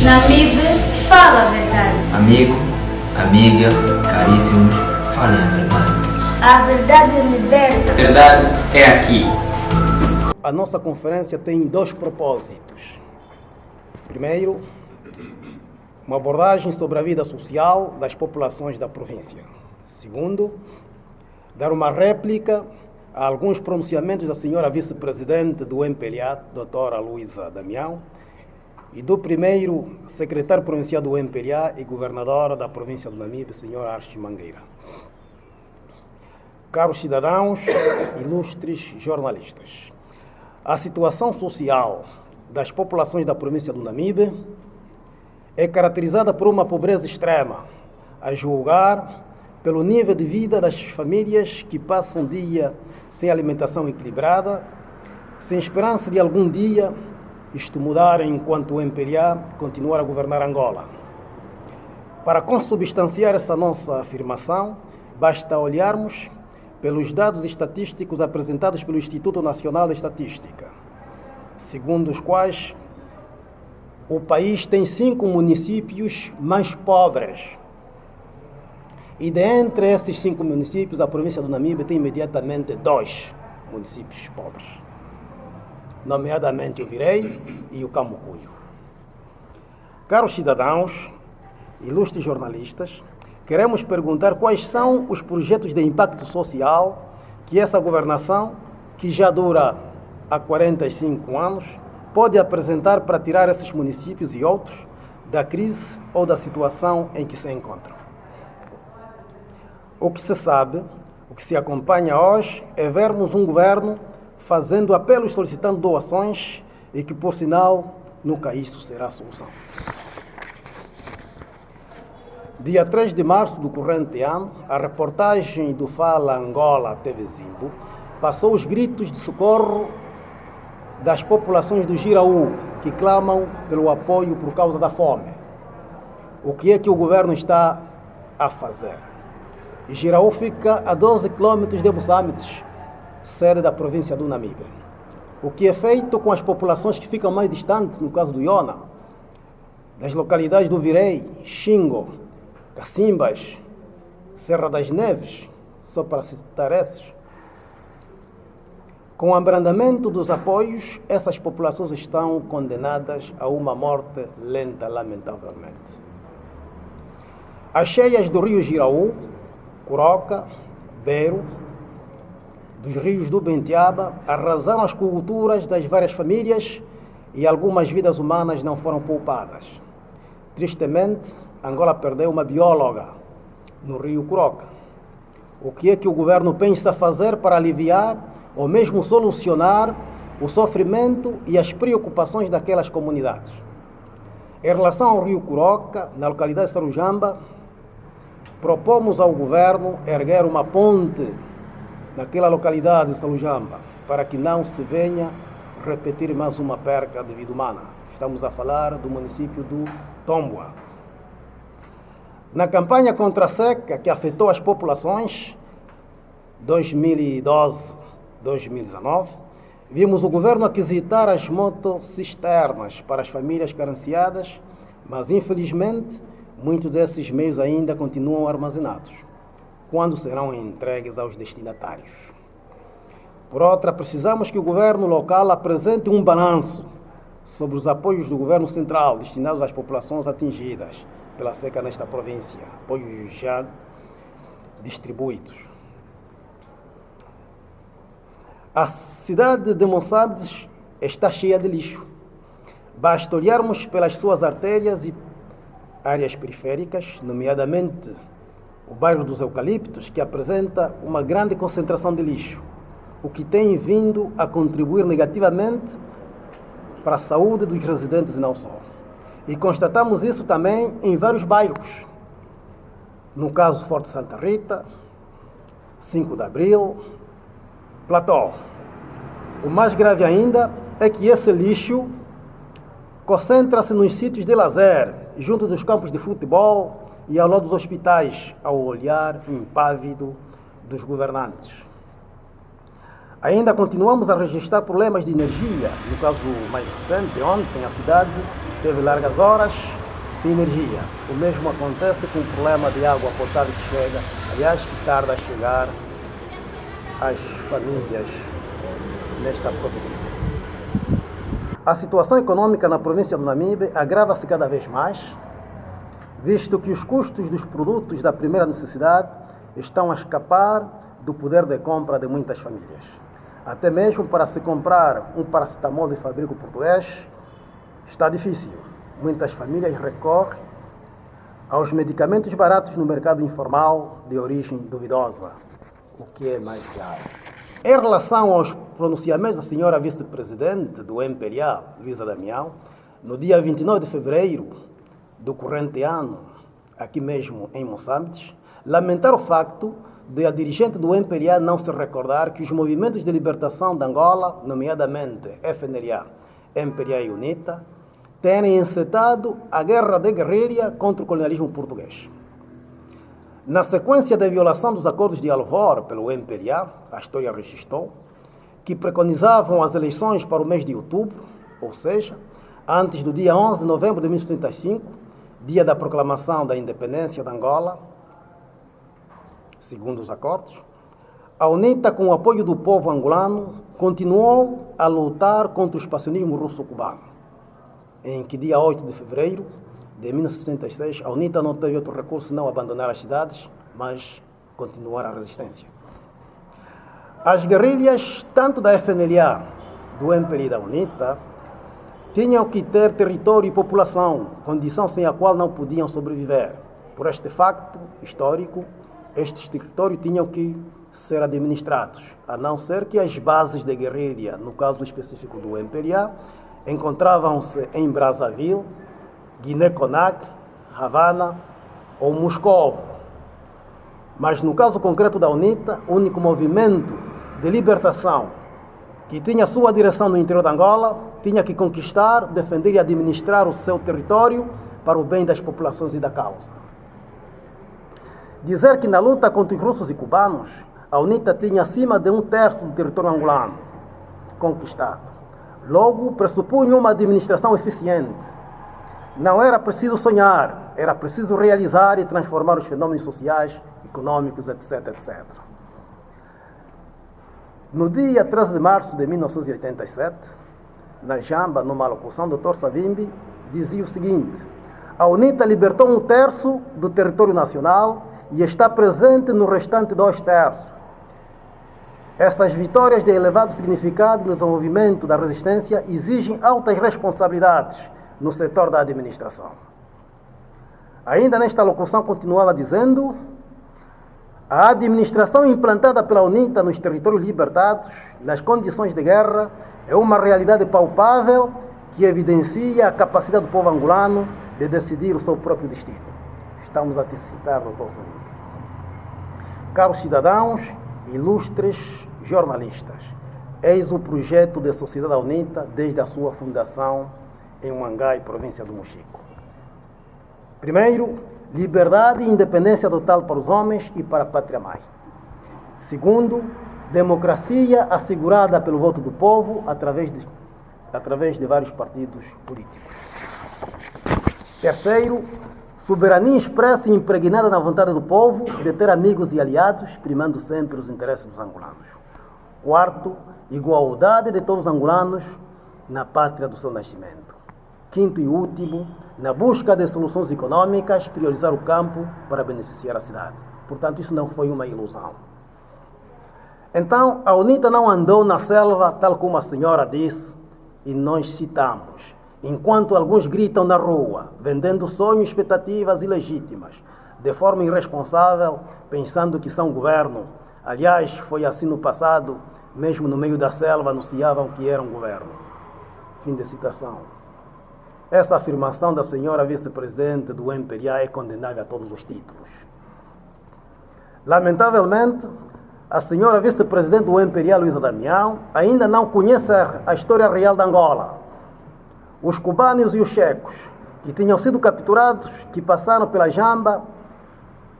Namib, fala a verdade. Amigo, amiga, caríssimos, falem a verdade. A verdade liberta. A verdade é aqui. A nossa conferência tem dois propósitos. Primeiro, uma abordagem sobre a vida social das populações da província. Segundo, dar uma réplica a alguns pronunciamentos da senhora vice-presidente do MPLA, doutora Luísa Damião, e do primeiro secretário provincial do MPLA e governador da província do Namibe, senhor Archie Mangueira. Caros cidadãos, ilustres jornalistas, a situação social das populações da província do Namibe é caracterizada por uma pobreza extrema, a julgar pelo nível de vida das famílias que passam dia sem alimentação equilibrada, sem esperança de algum dia isto mudar enquanto o MPLA continuar a governar Angola. Para consubstanciar essa nossa afirmação, basta olharmos pelos dados estatísticos apresentados pelo Instituto Nacional de Estatística, segundo os quais o país tem 5 municípios mais pobres. E dentre esses 5 municípios, a província do Namibe tem imediatamente 2 municípios pobres, nomeadamente o Virei e o Camucuio. Caros cidadãos, ilustres jornalistas, queremos perguntar quais são os projetos de impacto social que essa governação, que já dura há 45 anos, pode apresentar para tirar esses municípios e outros da crise ou da situação em que se encontram. O que se sabe, o que se acompanha hoje é vermos um governo fazendo apelos solicitando doações e que, por sinal, nunca isso será a solução. Dia 3 de março do corrente ano, a reportagem do Fala Angola TV Zimbo passou os gritos de socorro das populações do Jiraú, que clamam pelo apoio por causa da fome. O que é que o governo está a fazer? E Jiraú fica a 12 quilômetros de Moçambique, sede da província do Namibe. O que é feito com as populações que ficam mais distantes, no caso do Iona, das localidades do Virei, Xingo, Cacimbas, Serra das Neves, só para citar esses. Com o abrandamento dos apoios, essas populações estão condenadas a uma morte lenta, lamentavelmente. As cheias do rio Jiraú, Curoca, Beiro, dos rios do Bentiaba, arrasaram as culturas das várias famílias e algumas vidas humanas não foram poupadas. Tristemente, Angola perdeu uma bióloga no rio Curoca. O que é que o governo pensa fazer para aliviar ou mesmo solucionar o sofrimento e as preocupações daquelas comunidades? Em relação ao rio Curoca, na localidade de Sarujamba, propomos ao governo erguer uma ponte naquela localidade de Sarujamba para que não se venha repetir mais uma perca de vida humana. Estamos a falar do município do Tomboa. Na campanha contra a seca que afetou as populações 2012-2019, vimos o governo aquisitar as motocisternas para as famílias carenciadas, mas infelizmente muitos desses meios ainda continuam armazenados. Quando serão entregues aos destinatários? Por outra, precisamos que o governo local apresente um balanço sobre os apoios do governo central destinados às populações atingidas pela seca nesta província, apoios já distribuídos. A cidade de Moçambique está cheia de lixo. Basta olharmos pelas suas artérias e áreas periféricas, nomeadamente o bairro dos Eucaliptos, que apresenta uma grande concentração de lixo, o que tem vindo a contribuir negativamente para a saúde dos residentes e não só. E constatamos isso também em vários bairros. No caso Forte Santa Rita, 5 de Abril, Plató. O mais grave ainda é que esse lixo concentra-se nos sítios de lazer, junto dos campos de futebol e ao lado dos hospitais, ao olhar impávido dos governantes. Ainda continuamos a registrar problemas de energia. No caso mais recente, ontem, a cidade teve largas horas sem energia. O mesmo acontece com o problema de água potável que chega, aliás, que tarda a chegar às famílias nesta província. A situação econômica na província do Namibe agrava-se cada vez mais, visto que os custos dos produtos da primeira necessidade estão a escapar do poder de compra de muitas famílias. Até mesmo para se comprar um paracetamol de fabrico português está difícil. Muitas famílias recorrem aos medicamentos baratos no mercado informal de origem duvidosa, o que é mais grave. Em relação aos pronunciamentos da senhora vice-presidente do MPLA, Luísa Damião, no dia 29 de fevereiro do corrente ano, aqui mesmo em Moçambique, lamentar o facto de a dirigente do MPLA não se recordar que os movimentos de libertação de Angola, nomeadamente FNLA, MPLA e UNITA, terem encetado a guerra de guerrilha contra o colonialismo português. Na sequência da violação dos acordos de Alvor pelo MPLA, a história registrou, que preconizavam as eleições para o mês de outubro, ou seja, antes do dia 11 de novembro de 1975, dia da proclamação da independência de Angola, segundo os acordos, a UNITA, com o apoio do povo angolano, continuou a lutar contra o expansionismo russo-cubano, em que dia 8 de fevereiro de 1966, a UNITA não teve outro recurso senão abandonar as cidades, mas continuar a resistência. As guerrilhas, tanto da FNLA, do MPLA e da UNITA, tinham que ter território e população, condição sem a qual não podiam sobreviver. Por este facto histórico, estes territórios tinham que ser administrados, a não ser que as bases de guerrilha, no caso específico do MPLA, encontravam-se em Brazzaville, Guiné-Conakry, Havana ou Moscovo. Mas no caso concreto da UNITA, o único movimento de libertação que tinha sua direção no interior de Angola, tinha que conquistar, defender e administrar o seu território para o bem das populações e da causa. Dizer que na luta contra os russos e cubanos, a UNITA tinha acima de 1/3 do território angolano conquistado. Logo, pressupunha uma administração eficiente. Não era preciso sonhar, era preciso realizar e transformar os fenômenos sociais, econômicos, etc, etc. No dia 13 de março de 1987, na Jamba, numa locução, o Dr. Savimbi dizia o seguinte: a UNITA libertou 1/3 do território nacional e está presente no restante 2/3. Essas vitórias de elevado significado no desenvolvimento da resistência exigem altas responsabilidades no setor da administração. Ainda nesta locução continuava dizendo: a administração implantada pela UNITA nos territórios libertados, nas condições de guerra, é uma realidade palpável que evidencia a capacidade do povo angolano de decidir o seu próprio destino. Estamos a te citar, Dr. Savimbi. Caros cidadãos, ilustres jornalistas, eis o projeto de Sociedade da UNITA desde a sua fundação em Huangai, província do Mochico. Primeiro, liberdade e independência total para os homens e para a pátria-mãe. Segundo, democracia assegurada pelo voto do povo através de vários partidos políticos. Terceiro, soberania expressa e impregnada na vontade do povo de ter amigos e aliados, primando sempre os interesses dos angolanos. Quarto, igualdade de todos os angolanos na pátria do seu nascimento. Quinto e último, na busca de soluções econômicas, priorizar o campo para beneficiar a cidade. Portanto, isso não foi uma ilusão. Então, a UNITA não andou na selva, tal como a senhora disse, e nós citamos. Enquanto alguns gritam na rua, vendendo sonhos e expectativas ilegítimas, de forma irresponsável, pensando que são governo. Aliás, foi assim no passado, mesmo no meio da selva, anunciavam que eram governo. Fim de citação. Essa afirmação da senhora vice-presidente do MPLA é condenável a todos os títulos. Lamentavelmente, a senhora vice-presidente do MPLA, Luísa Damião, ainda não conhece a história real de Angola. Os cubanos e os checos, que tinham sido capturados, que passaram pela Jamba,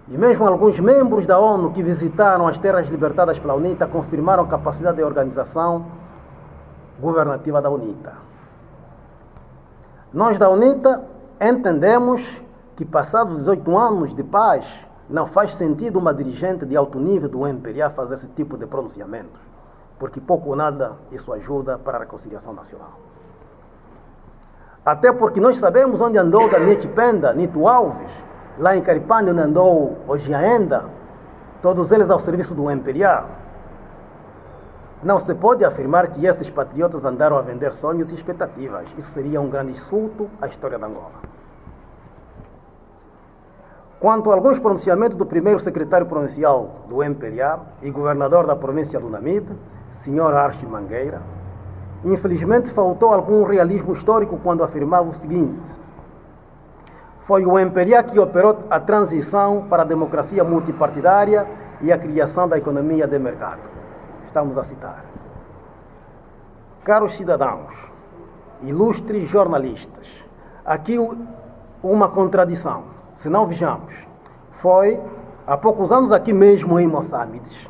e mesmo alguns membros da ONU que visitaram as terras libertadas pela UNITA, confirmaram a capacidade de organização governativa da UNITA. Nós da UNITA entendemos que passados 18 anos de paz, não faz sentido uma dirigente de alto nível do MPLA fazer esse tipo de pronunciamentos, porque pouco ou nada isso ajuda para a reconciliação nacional. Até porque nós sabemos onde andou Daniel Chipenda, Nito Alves, lá em Caripane, onde andou hoje ainda, todos eles ao serviço do MPLA. Não se pode afirmar que esses patriotas andaram a vender sonhos e expectativas. Isso seria um grande insulto à história de Angola. Quanto a alguns pronunciamentos do primeiro secretário provincial do MPLA e governador da província do Namibe, Sr. Archie Mangueira, infelizmente faltou algum realismo histórico quando afirmava o seguinte: foi o MPLA que operou a transição para a democracia multipartidária e a criação da economia de mercado. Estamos a citar. Caros cidadãos, ilustres jornalistas, aqui uma contradição. Se não vejamos, foi há poucos anos aqui mesmo em Moçambique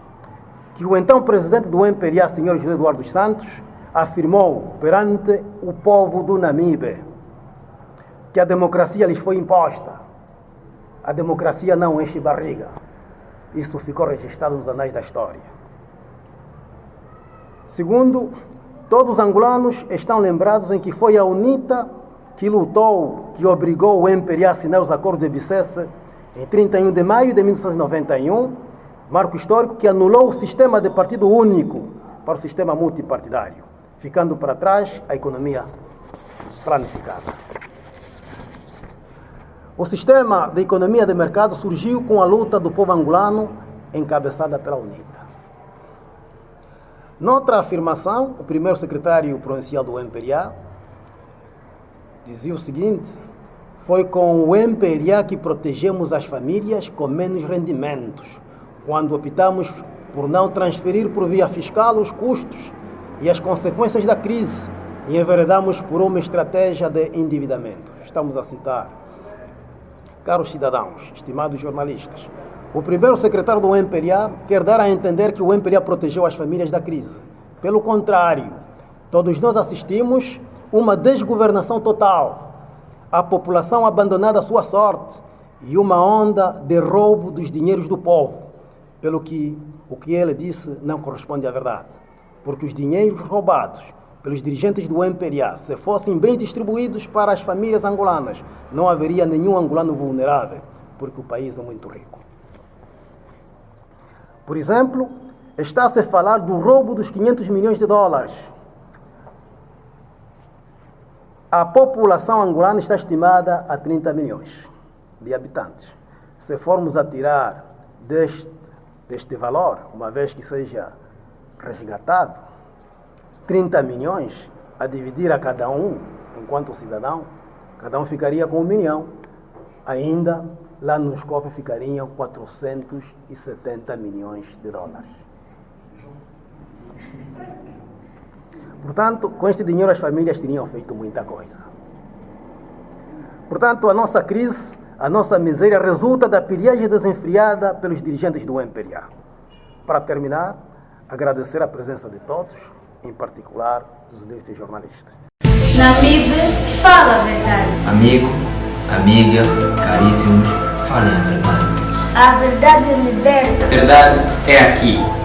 que o então presidente do MPLA, Sr. José Eduardo dos Santos, afirmou perante o povo do Namibe que a democracia lhes foi imposta. A democracia não enche barriga. Isso ficou registrado nos anais da história. Segundo, todos os angolanos estão lembrados em que foi a UNITA que lutou, que obrigou o MPLA a assinar os acordos de Bicesse em 31 de maio de 1991, marco histórico que anulou o sistema de partido único para o sistema multipartidário, ficando para trás a economia planificada. O sistema de economia de mercado surgiu com a luta do povo angolano encabeçada pela UNITA. Noutra afirmação, o primeiro secretário provincial do MPLA dizia o seguinte: foi com o MPLA que protegemos as famílias com menos rendimentos, quando optamos por não transferir por via fiscal os custos e as consequências da crise e enveredamos por uma estratégia de endividamento. Estamos a citar. Caros cidadãos, estimados jornalistas, o primeiro secretário do MPLA quer dar a entender que o MPLA protegeu as famílias da crise. Pelo contrário, todos nós assistimos uma desgovernação total, a população abandonada à sua sorte e uma onda de roubo dos dinheiros do povo, pelo que o que ele disse não corresponde à verdade, porque os dinheiros roubados pelos dirigentes do MPLA, se fossem bem distribuídos para as famílias angolanas, não haveria nenhum angolano vulnerável, porque o país é muito rico. Por exemplo, está-se a falar do roubo dos 500 milhões de dólares. A população angolana está estimada a 30 milhões de habitantes. Se formos a tirar deste valor, uma vez que seja resgatado, 30 milhões a dividir a cada um, enquanto cidadão, cada um ficaria com 1 milhão. Ainda lá nos cofres ficariam 470 milhões de dólares. Portanto, com este dinheiro as famílias teriam feito muita coisa. Portanto, a nossa crise, a nossa miséria resulta da pilhagem desenfreada pelos dirigentes do MPLA. Para terminar, agradecer a presença de todos, em particular dos ilustres jornalistas. Namibe, fala a verdade. Amigo, amiga, caríssimos, falem a verdade. A verdade liberta. A verdade é aqui.